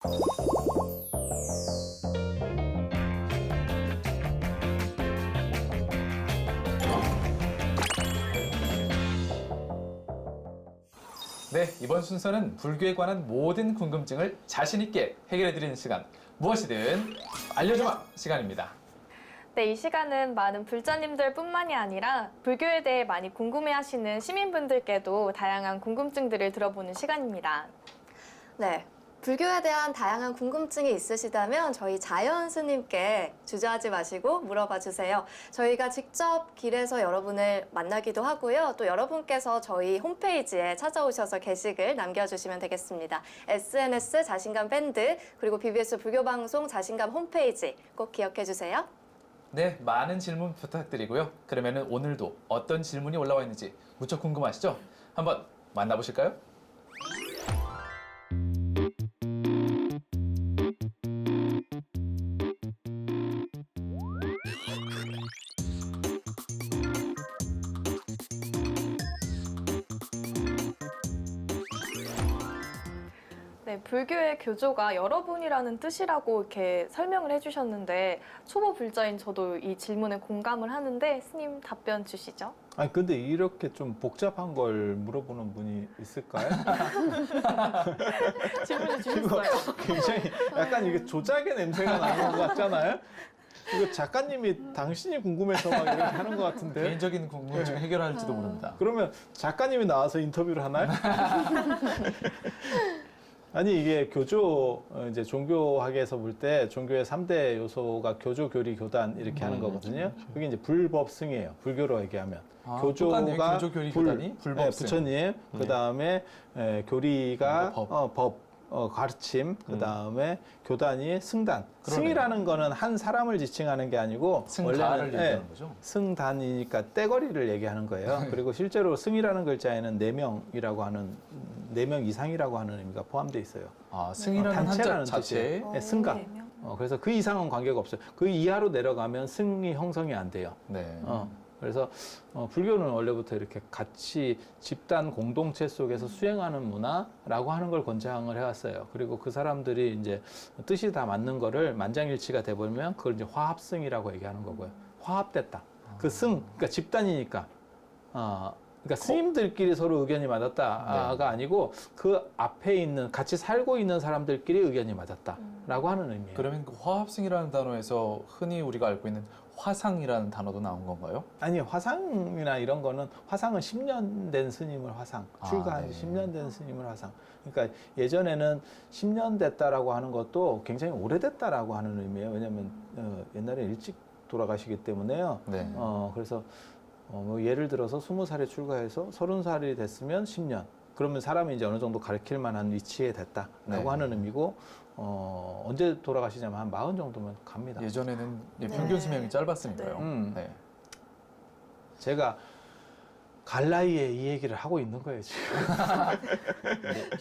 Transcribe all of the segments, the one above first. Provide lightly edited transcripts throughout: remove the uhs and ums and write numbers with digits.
네, 이번 순서는 불교에 관한 모든 궁금증을 자신 있게 해결해드리는 시간, 무엇이든 알려주마 시간입니다. 네, 이 시간은 많은 불자님들 뿐만이 아니라 불교에 대해 많이 궁금해하시는 시민분들께도 다양한 궁금증들을 들어보는 시간입니다. 네. 불교에 대한 다양한 궁금증이 있으시다면 저희 자연 스님께 주저하지 마시고 물어봐 주세요. 저희가 직접 길에서 여러분을 만나기도 하고요. 또 여러분께서 저희 홈페이지에 찾아오셔서 게시글 남겨주시면 되겠습니다. SNS 자신감 밴드 그리고 BBS 불교방송 자신감 홈페이지 꼭 기억해 주세요. 네, 많은 질문 부탁드리고요. 그러면은 오늘도 어떤 질문이 올라와 있는지 무척 궁금하시죠? 한번 만나보실까요? 네, 불교의 교조가 여러분이라는 뜻이라고 이렇게 설명을 해주셨는데 초보 불자인 저도 이 질문에 공감을 하는데 스님 답변 주시죠. 아니 근데 이렇게 좀 복잡한 걸 물어보는 분이 있을까요? 질문을 이거 주셨어요. 굉장히 약간 이게 조작의 냄새가 나는 것 같잖아요. 이거 작가님이 당신이 궁금해서 막 이렇게 하는 것 같은데. 개인적인 궁금증 해결할지도 모릅니다. 그러면 작가님이 나와서 인터뷰를 하나요? 아니 이게 교조 이제 종교학에서 볼 때 종교의 3대 요소가 교조, 교리, 교단 이렇게 하는 거거든요. 그게 이제 불법승이에요. 불교로 얘기하면. 아, 교조가 똑같네요. 교조, 교리, 교단이 불법승. 부처님, 그 다음에 교리가 법. 가르침, 그 다음에 교단이 승단. 그러네요. 승이라는 거는 한 사람을 지칭하는 게 아니고 승가를 얘기하는 거죠? 승단이니까 떼거리를 얘기하는 거예요. 그리고 실제로 승이라는 글자에는 4명이라고 하는 4명 이상이라고 하는 의미가 포함되어 있어요. 아, 승이라는 한자 단체라는 자체에 뜻이에요. 네, 승가. 네 명. 그래서 그 이상은 관계가 없어요. 그 이하로 내려가면 승이 형성이 안 돼요. 네. 그래서 불교는 원래부터 이렇게 같이 집단 공동체 속에서 수행하는 문화라고 하는 걸 권장을 해왔어요. 그리고 그 사람들이 이제 뜻이 다 맞는 거를 만장일치가 돼버리면 그걸 이제 화합승이라고 얘기하는 거고요. 화합됐다. 그 승, 그러니까 집단이니까. 그러니까 스님들끼리 서로 의견이 맞았다가 아니고 그 앞에 있는 같이 살고 있는 사람들끼리 의견이 맞았다라고 하는 의미예요. 그러면 그 화합승이라는 단어에서 흔히 우리가 알고 있는 화상이라는 단어도 나온 건가요? 아니 화상이나 이런 거는 화상은 10년 된 스님을 화상, 출가한 지 10년 된 스님을 화상. 그러니까 예전에는 10년 됐다라고 하는 것도 굉장히 오래됐다라고 하는 의미예요. 왜냐하면 옛날에 일찍 돌아가시기 때문에요. 네. 그래서 뭐 예를 들어서 20살에 출가해서 30살이 됐으면 10년. 그러면 사람이 이제 어느 정도 가르칠 만한 위치에 됐다라고 네. 하는 의미고, 언제 돌아가시냐면 한 40 정도면 갑니다. 예전에는 네. 평균 수명이 짧았으니까요. 네. 네. 제가 갈 나이에 이 얘기를 하고 있는 거예요, 지금.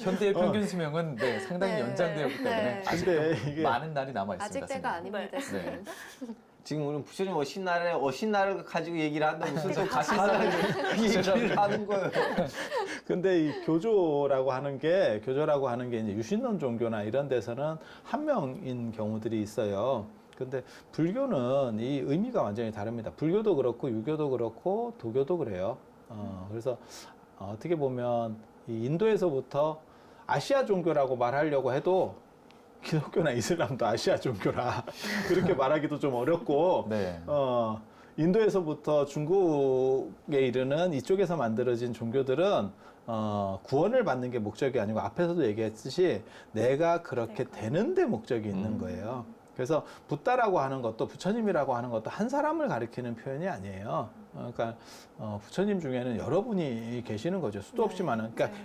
현대의 평균 수명은 네, 상당히 네. 연장되었기 때문에 네. 아직도 근데 이게 많은 날이 남아 있습니다. 아직 때가 아닙니다. 네. 지금 우리는 부처님 어신날을 가지고 얘기를 한다 무슨 또 가시사를 얘기를 하는 거예요. 근데 이 교조라고 하는 게 이제 유신론 종교나 이런 데서는 한 명인 경우들이 있어요. 근데 불교는 이 의미가 완전히 다릅니다. 불교도 그렇고 유교도 그렇고 도교도 그래요. 그래서 어떻게 보면 이 인도에서부터 아시아 종교라고 말하려고 해도 기독교나 이슬람도 아시아 종교라 그렇게 말하기도 좀 어렵고 네. 인도에서부터 중국에 이르는 이쪽에서 만들어진 종교들은 구원을 받는 게 목적이 아니고 앞에서도 얘기했듯이 내가 그렇게 되는데 목적이 있는 거예요. 그래서 붓다라고 하는 것도 부처님이라고 하는 것도 한 사람을 가리키는 표현이 아니에요. 그러니까 부처님 중에는 여러분이 계시는 거죠. 수도 없이 많은. 그러니까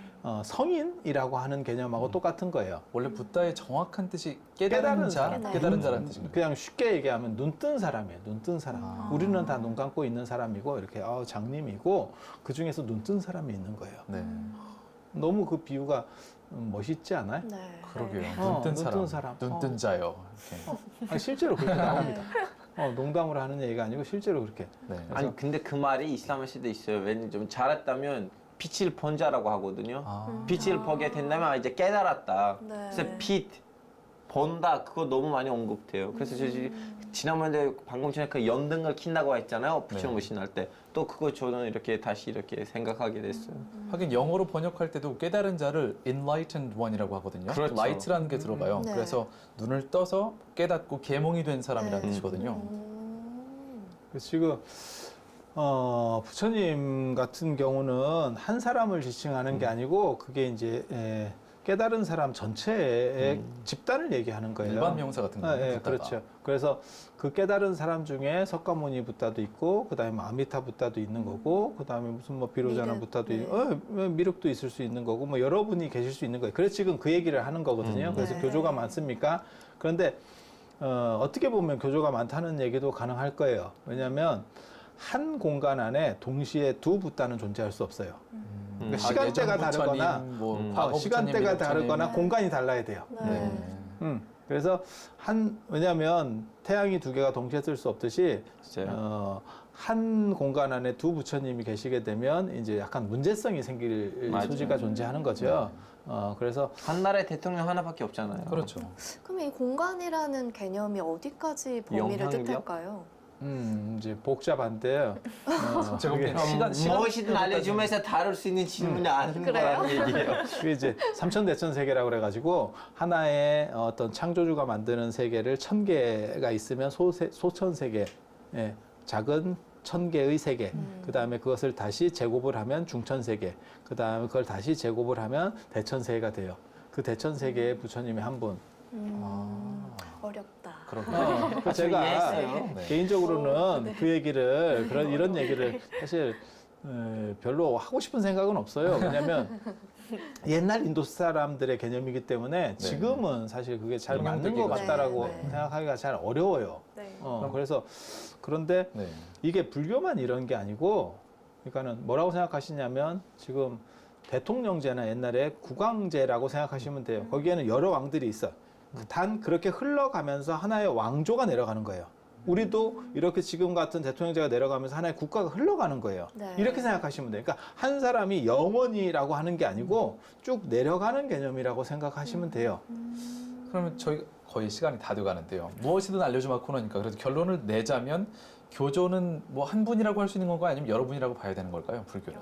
성인이라고 하는 개념하고 똑같은 거예요. 원래 붓다의 정확한 뜻이 깨달은 자, 자. 깨달은 자라는 뜻입니다. 그냥 쉽게 얘기하면 눈 뜬 사람이에요. 눈 뜬 사람. 우리는 다 눈 감고 있는 사람이고 이렇게 장님이고 그 중에서 눈 뜬 사람이 있는 거예요. 네. 너무 그 비유가 멋있지 않아요? 네. 그러게요. 눈 뜬 눈뜬 사람. 눈 뜬 자요. 이렇게. 실제로 그렇게 나옵니다. 농담으로 하는 얘기가 아니고 실제로 그렇게. 네. 아니 근데 그 말이 이슬람 시대에 있어요. 왜냐면 좀 잘했다면 빛을 본 자라고 하거든요. 아. 빛을 보게 된다면 이제 깨달았다. 네. 그래서 빛 본다 그거 너무 많이 언급돼요. 그래서 저 지난번에 방금 전에 그 연등을 킨다고 했잖아요. 부처님 네. 오신 때 또 그거 저는 이렇게 다시 이렇게 생각하게 됐어요. 하긴 영어로 번역할 때도 깨달은 자를 enlightened one이라고 하거든요. 그렇죠. light라는 게 들어가요. 네. 그래서 눈을 떠서 깨닫고 계몽이 된 사람이라는 네. 뜻이거든요. 그래서 지금 부처님 같은 경우는 한 사람을 지칭하는 게 아니고 그게 이제 깨달은 사람 전체의 집단을 얘기하는 거예요. 일반 명사 같은 아, 거예요. 예, 그렇죠. 그래서 그 깨달은 사람 중에 석가모니 부타도 있고, 그 다음에 아미타 부타도 있는 거고, 그 다음에 무슨 뭐 비로자나 미륵, 부타도 네. 있고, 미륵도 있을 수 있는 거고, 뭐 여러분이 계실 수 있는 거예요. 그래서 지금 그 얘기를 하는 거거든요. 그래서 네. 교조가 많습니까? 그런데 어떻게 보면 교조가 많다는 얘기도 가능할 거예요. 왜냐하면 한 공간 안에 동시에 두 부타는 존재할 수 없어요. 그러니까 시간대가 다르거나, 시간대가 다르거나 공간이 달라야 돼요. 네. 그래서 왜냐하면 태양이 두 개가 동시에 뜰 수 없듯이 진짜요? 한 공간 안에 두 부처님이 계시게 되면 이제 약간 문제성이 생길 맞아요. 소지가 존재하는 거죠. 그래서 한 나라에 대통령 하나밖에 없잖아요. 그렇죠. 그럼 이 공간이라는 개념이 어디까지 범위를 영향력이요? 뜻할까요? 이제 복잡한데요. 제가 그게, 보기엔 시간 무엇이든 알려주면서 다룰 수 있는 질문이 아닌 그래요? 거라는 얘기예요. 그게 이제 삼천대천 세계라고 그래가지고 하나의 어떤 창조주가 만드는 세계를 1000개가 있으면 소천 세계, 작은 1000개의 세계. 그 다음에 그것을 다시 제곱을 하면 중천 세계. 그 다음에 그걸 다시 제곱을 하면 대천 세계가 돼요. 그 대천 세계의 부처님이 한 분. 어렵다. 그렇군요. 제가 이해했어요. 네. 개인적으로는 그 얘기를 이런 얘기를 사실 별로 하고 싶은 생각은 없어요. 왜냐하면 옛날 인도 사람들의 개념이기 때문에 지금은 사실 그게 잘 맞는 것 같다라고 네, 네. 생각하기가 잘 어려워요. 네. 그래서 그런데 네. 이게 불교만 이런 게 아니고, 그러니까는 뭐라고 생각하시냐면 지금 대통령제나 옛날에 국왕제라고 생각하시면 돼요. 거기에는 여러 왕들이 있어. 단 그렇게 흘러가면서 하나의 왕조가 내려가는 거예요. 우리도 이렇게 지금 같은 대통령제가 내려가면서 하나의 국가가 흘러가는 거예요. 네. 이렇게 생각하시면 돼요. 그러니까 한 사람이 영원이라고 하는 게 아니고 쭉 내려가는 개념이라고 생각하시면 돼요. 그러면 저희 거의 시간이 다 돼가는데요. 무엇이든 알려주마 코너니까 그래도 결론을 내자면 교조는 뭐 한 분이라고 할 수 있는 건가요? 아니면 여러분이라고 봐야 되는 걸까요? 불교는?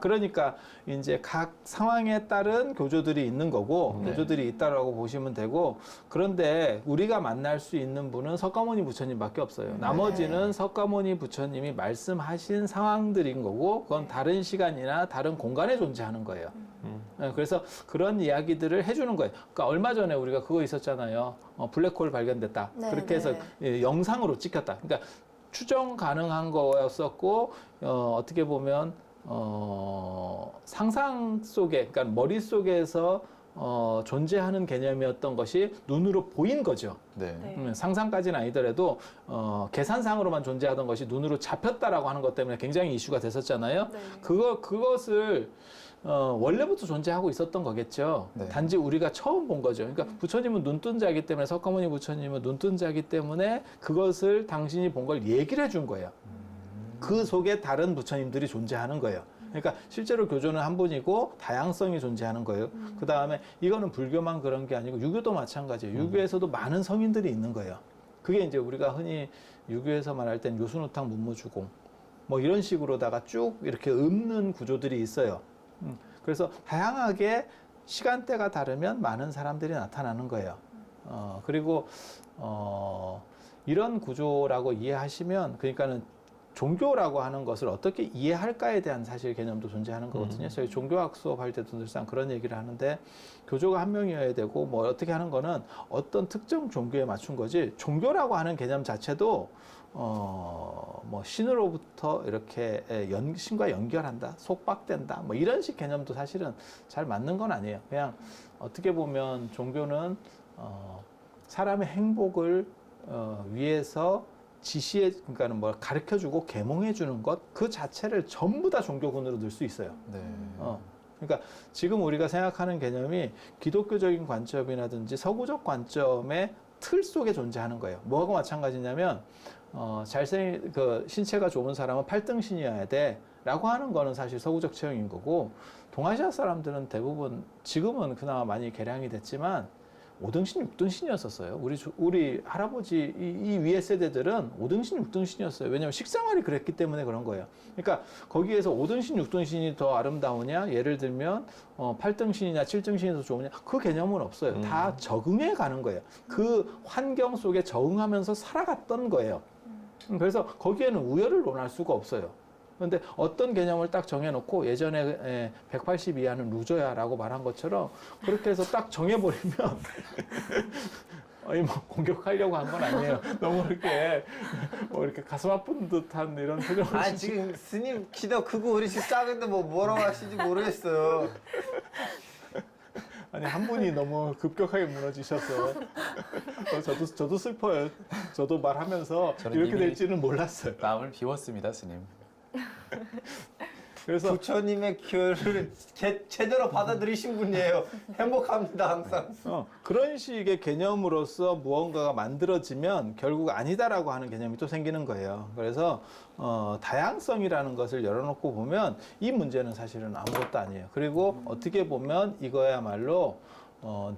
그러니까 이제 각 상황에 따른 교조들이 있는 거고, 네. 교조들이 있다라고 보시면 되고, 그런데 우리가 만날 수 있는 분은 석가모니 부처님밖에 없어요. 나머지는 석가모니 부처님이 말씀하신 상황들인 거고, 그건 다른 시간이나 다른 공간에 존재하는 거예요. 그래서 그런 이야기들을 해주는 거예요. 그러니까 얼마 전에 우리가 그거 있었잖아요. 블랙홀 발견됐다. 네, 그렇게 해서 영상으로 찍혔다. 그러니까 추정 가능한 거였었고, 어떻게 보면 상상 속에, 그러니까 머릿속에서 존재하는 개념이었던 것이 눈으로 보인 거죠. 네. 네. 상상까지는 아니더라도 계산상으로만 존재하던 것이 눈으로 잡혔다라고 하는 것 때문에 굉장히 이슈가 됐었잖아요. 네. 그것을 원래부터 존재하고 있었던 거겠죠. 네. 단지 우리가 처음 본 거죠. 그러니까 부처님은 눈뜬 자이기 때문에, 석가모니 부처님은 눈뜬 자이기 때문에 그것을 당신이 본 걸 얘기를 해준 거예요. 그 속에 다른 부처님들이 존재하는 거예요. 그러니까 실제로 교조는 한 분이고 다양성이 존재하는 거예요. 그 다음에 이거는 불교만 그런 게 아니고 유교도 마찬가지예요. 유교에서도 많은 성인들이 있는 거예요. 그게 이제 우리가 흔히 유교에서 말할 땐 요순우탕 문무주공 뭐 이런 식으로다가 쭉 이렇게 읊는 구조들이 있어요. 그래서 다양하게 시간대가 다르면 많은 사람들이 나타나는 거예요. 그리고 이런 구조라고 이해하시면, 그러니까는 종교라고 하는 것을 어떻게 이해할까에 대한 사실 개념도 존재하는 거거든요. 저희 종교학 수업할 때도 늘상 그런 얘기를 하는데, 교조가 한 명이어야 되고 뭐 어떻게 하는 거는 어떤 특정 종교에 맞춘 거지, 종교라고 하는 개념 자체도 뭐 신으로부터 이렇게 신과 연결한다, 속박된다, 뭐 이런 식 개념도 사실은 잘 맞는 건 아니에요. 그냥 어떻게 보면 종교는 사람의 행복을 위해서 그러니까는 뭘 가르쳐주고 계몽해주는 것, 그 자체를 전부 다 종교군으로 넣을 수 있어요. 네. 그러니까 지금 우리가 생각하는 개념이 기독교적인 관점이라든지 서구적 관점의 틀 속에 존재하는 거예요. 뭐하고 마찬가지냐면, 신체가 좋은 사람은 8등신이어야 돼 라고 하는 거는 사실 서구적 체형인 거고, 동아시아 사람들은 대부분 지금은 그나마 많이 개량이 됐지만 5등신, 6등신이었었어요. 우리 할아버지 이 위에 세대들은 5등신, 6등신이었어요. 왜냐하면 식생활이 그랬기 때문에 그런 거예요. 그러니까 거기에서 5등신, 6등신이 더 아름다우냐? 예를 들면 8등신이냐, 7등신이 더 좋으냐? 그 개념은 없어요. 다 적응해 가는 거예요. 그 환경 속에 적응하면서 살아갔던 거예요. 그래서 거기에는 우열을 논할 수가 없어요. 그런데 어떤 개념을 딱 정해놓고 예전에 180 이하는 루저야라고 말한 것처럼 그렇게 해서 딱 정해버리면 아니 뭐 공격하려고 한 건 아니에요. 너무 이렇게 뭐 이렇게 가슴 아픈 듯한 이런 표정을 아 지금 스님 키도 크고 우리 집 작은데 뭐라고 하시는지 모르겠어요. 아니 한 분이 너무 급격하게 무너지셔서 저도 슬퍼요. 저도 말하면서 저는 이렇게 이미 될지는 몰랐어요. 마음을 비웠습니다, 스님. 그래서 부처님의 교를 제대로 받아들이신 분이에요. 행복합니다 항상. 그런 식의 개념으로서 무언가가 만들어지면 결국 아니다라고 하는 개념이 또 생기는 거예요. 그래서 다양성이라는 것을 열어놓고 보면 이 문제는 사실은 아무것도 아니에요. 그리고 어떻게 보면 이거야말로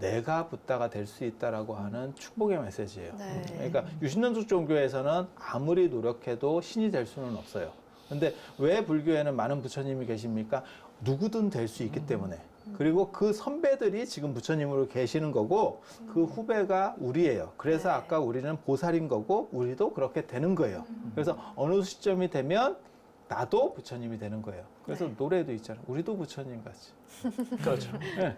내가 붓다가 될 수 있다라고 하는 축복의 메시지예요. 네. 그러니까 유신론적 종교에서는 아무리 노력해도 신이 될 수는 없어요. 근데 왜 불교에는 많은 부처님이 계십니까? 누구든 될 수 있기 때문에. 그리고 그 선배들이 지금 부처님으로 계시는 거고 그 후배가 우리예요. 그래서 네. 아까 우리는 보살인 거고 우리도 그렇게 되는 거예요. 그래서 어느 시점이 되면 나도 부처님이 되는 거예요. 그래서 노래도 있잖아요. 우리도 부처님 같이. 그렇죠. 네.